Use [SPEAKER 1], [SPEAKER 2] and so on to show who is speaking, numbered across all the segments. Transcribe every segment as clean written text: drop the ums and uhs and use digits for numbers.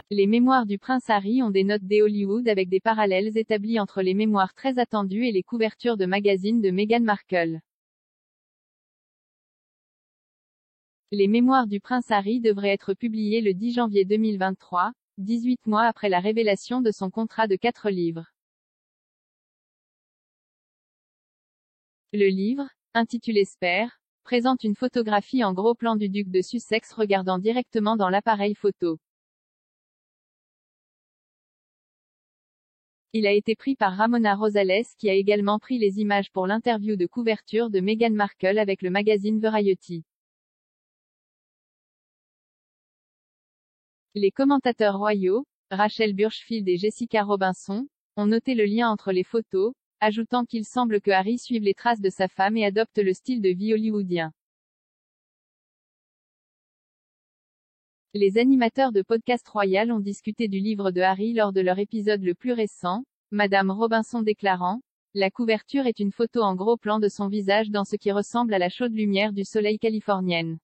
[SPEAKER 1] Les mémoires du prince Harry ont des notes d'Hollywood avec des parallèles établis entre les mémoires très attendues et les couvertures de magazines de Meghan Markle. Les mémoires du prince Harry devraient être publiées le 10 janvier 2023, 18 mois après la révélation de son contrat de 4 livres. Le livre, intitulé Spare, présente une photographie en gros plan du duc de Sussex regardant directement dans l'appareil photo. Il a été pris par Ramona Rosales qui a également pris les images pour l'interview de couverture de Meghan Markle avec le magazine Variety. Les commentateurs royaux, Rachel Burchfield et Jessica Robinson, ont noté le lien entre les photos, ajoutant qu'il semble que Harry suive les traces de sa femme et adopte le style de vie hollywoodien. Les animateurs de Podcast Royal ont discuté du livre de Harry lors de leur épisode le plus récent, Madame Robinson déclarant « La couverture est une photo en gros plan de son visage dans ce qui ressemble à la chaude lumière du soleil californienne.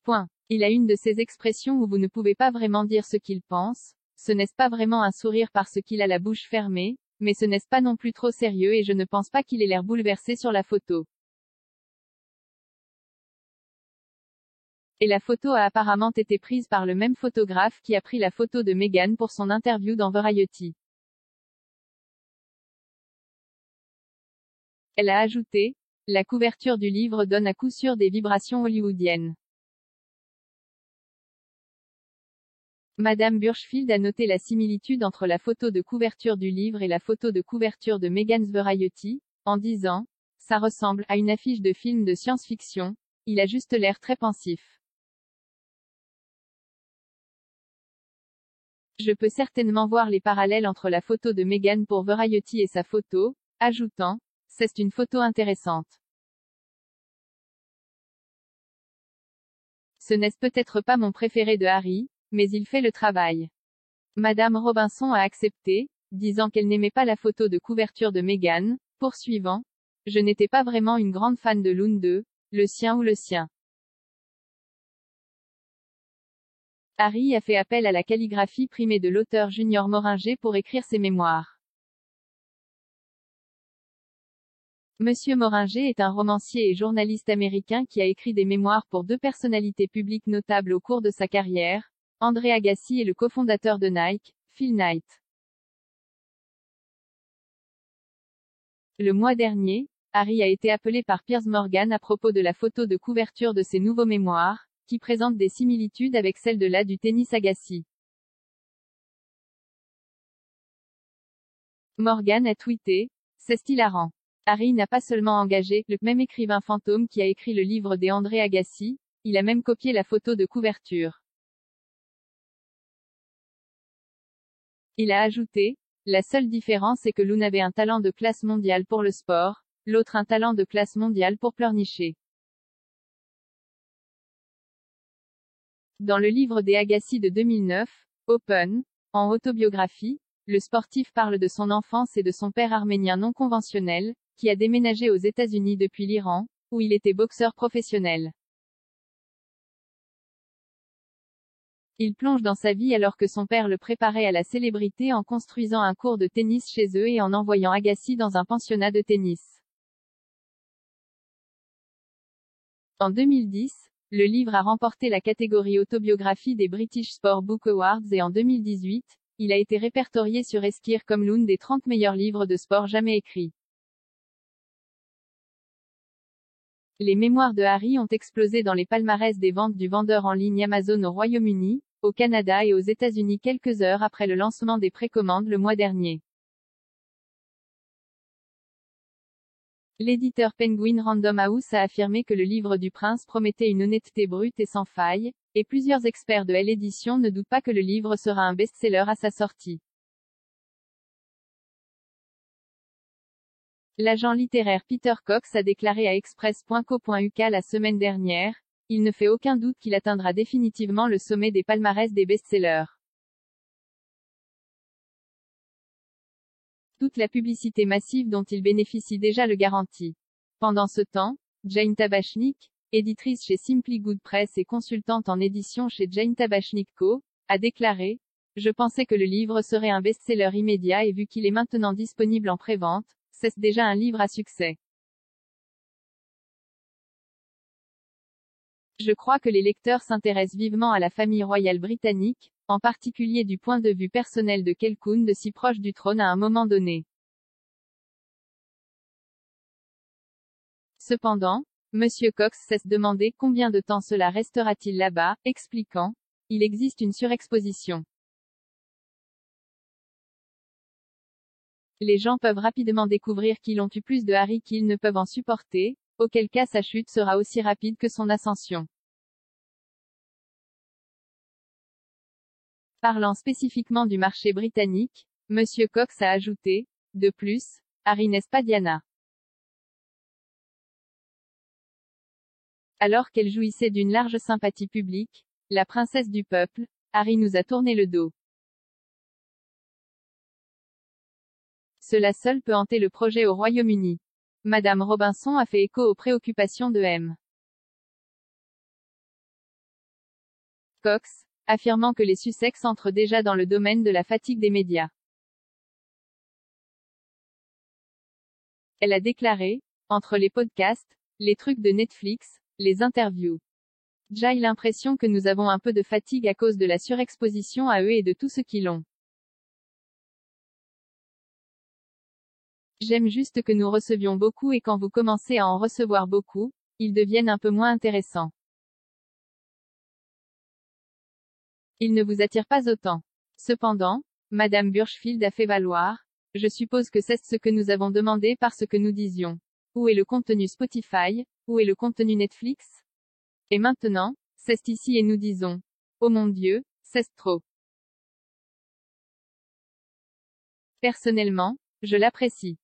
[SPEAKER 1] Point. Il a une de ces expressions où vous ne pouvez pas vraiment dire ce qu'il pense, ce n'est pas vraiment un sourire parce qu'il a la bouche fermée, mais ce n'est pas non plus trop sérieux et je ne pense pas qu'il ait l'air bouleversé sur la photo. Et la photo a apparemment été prise par le même photographe qui a pris la photo de Meghan pour son interview dans Variety. Elle a ajouté, la couverture du livre donne à coup sûr des vibrations hollywoodiennes. Madame Burchfield a noté la similitude entre la photo de couverture du livre et la photo de couverture de Meghan's Variety, en disant, ça ressemble à une affiche de film de science-fiction, il a juste l'air très pensif. Je peux certainement voir les parallèles entre la photo de Meghan pour Variety et sa photo, ajoutant, c'est une photo intéressante. Ce n'est peut-être pas mon préféré de Harry, mais il fait le travail. Madame Robinson a accepté, disant qu'elle n'aimait pas la photo de couverture de Meghan, poursuivant. Je n'étais pas vraiment une grande fan de l'une d'eux, le sien ou le sien. Harry a fait appel à la calligraphie primée de l'auteur Junior Moringer pour écrire ses mémoires. Monsieur Moringer est un romancier et journaliste américain qui a écrit des mémoires pour 2 personnalités publiques notables au cours de sa carrière, André Agassi et le cofondateur de Nike, Phil Knight. Le mois dernier, Harry a été appelé par Piers Morgan à propos de la photo de couverture de ses nouveaux mémoires, qui présente des similitudes avec celle de la du tennis Agassi. Morgan a tweeté, c'est hilarant. Harry n'a pas seulement engagé le même écrivain fantôme qui a écrit le livre des André Agassi, il a même copié la photo de couverture. Il a ajouté, la seule différence est que l'une avait un talent de classe mondiale pour le sport, l'autre un talent de classe mondiale pour pleurnicher. Dans le livre des Agassi de 2009, Open, en autobiographie, le sportif parle de son enfance et de son père arménien non conventionnel, qui a déménagé aux États-Unis depuis l'Iran, où il était boxeur professionnel. Il plonge dans sa vie alors que son père le préparait à la célébrité en construisant un court de tennis chez eux et en envoyant Agassi dans un pensionnat de tennis. En 2010, le livre a remporté la catégorie autobiographie des British Sport Book Awards et en 2018, il a été répertorié sur Esquire comme l'une des 30 meilleurs livres de sport jamais écrits. Les mémoires de Harry ont explosé dans les palmarès des ventes du vendeur en ligne Amazon au Royaume-Uni, au Canada et aux États-Unis quelques heures après le lancement des précommandes le mois dernier. L'éditeur Penguin Random House a affirmé que le livre du prince promettait une honnêteté brute et sans faille, et plusieurs experts de l'édition ne doutent pas que le livre sera un best-seller à sa sortie. L'agent littéraire Peter Cox a déclaré à Express.co.uk la semaine dernière, il ne fait aucun doute qu'il atteindra définitivement le sommet des palmarès des best-sellers. Toute la publicité massive dont il bénéficie déjà le garantit. Pendant ce temps, Jane Tabachnik, éditrice chez Simply Good Press et consultante en édition chez Jane Tabachnik Co., a déclaré: Je pensais que le livre serait un best-seller immédiat et vu qu'il est maintenant disponible en prévente, c'est déjà un livre à succès. Je crois que les lecteurs s'intéressent vivement à la famille royale britannique, en particulier du point de vue personnel de quelqu'un de si proche du trône à un moment donné. Cependant, Monsieur Cox s'est demandé combien de temps cela restera-t-il là-bas, expliquant: Il existe une surexposition. Les gens peuvent rapidement découvrir qu'ils ont eu plus de Harry qu'ils ne peuvent en supporter, auquel cas sa chute sera aussi rapide que son ascension. Parlant spécifiquement du marché britannique, Monsieur Cox a ajouté: De plus, Harry n'est pas Diana. Alors qu'elle jouissait d'une large sympathie publique, la princesse du peuple, Harry nous a tourné le dos. Cela seul peut hanter le projet au Royaume-Uni. Madame Robinson a fait écho aux préoccupations de M. Cox, affirmant que les Sussex entrent déjà dans le domaine de la fatigue des médias. Elle a déclaré: Entre les podcasts, les trucs de Netflix, les interviews. J'ai l'impression que nous avons un peu de fatigue à cause de la surexposition à eux et de tout ce qu'ils ont. J'aime juste que nous recevions beaucoup et quand vous commencez à en recevoir beaucoup, ils deviennent un peu moins intéressants. Ils ne vous attirent pas autant. Cependant, Madame Burchfield a fait valoir: Je suppose que c'est ce que nous avons demandé parce que nous disions: Où est le contenu Spotify? Où est le contenu Netflix? Et maintenant, c'est ici et nous disons: Oh mon Dieu, c'est trop. Personnellement, je l'apprécie.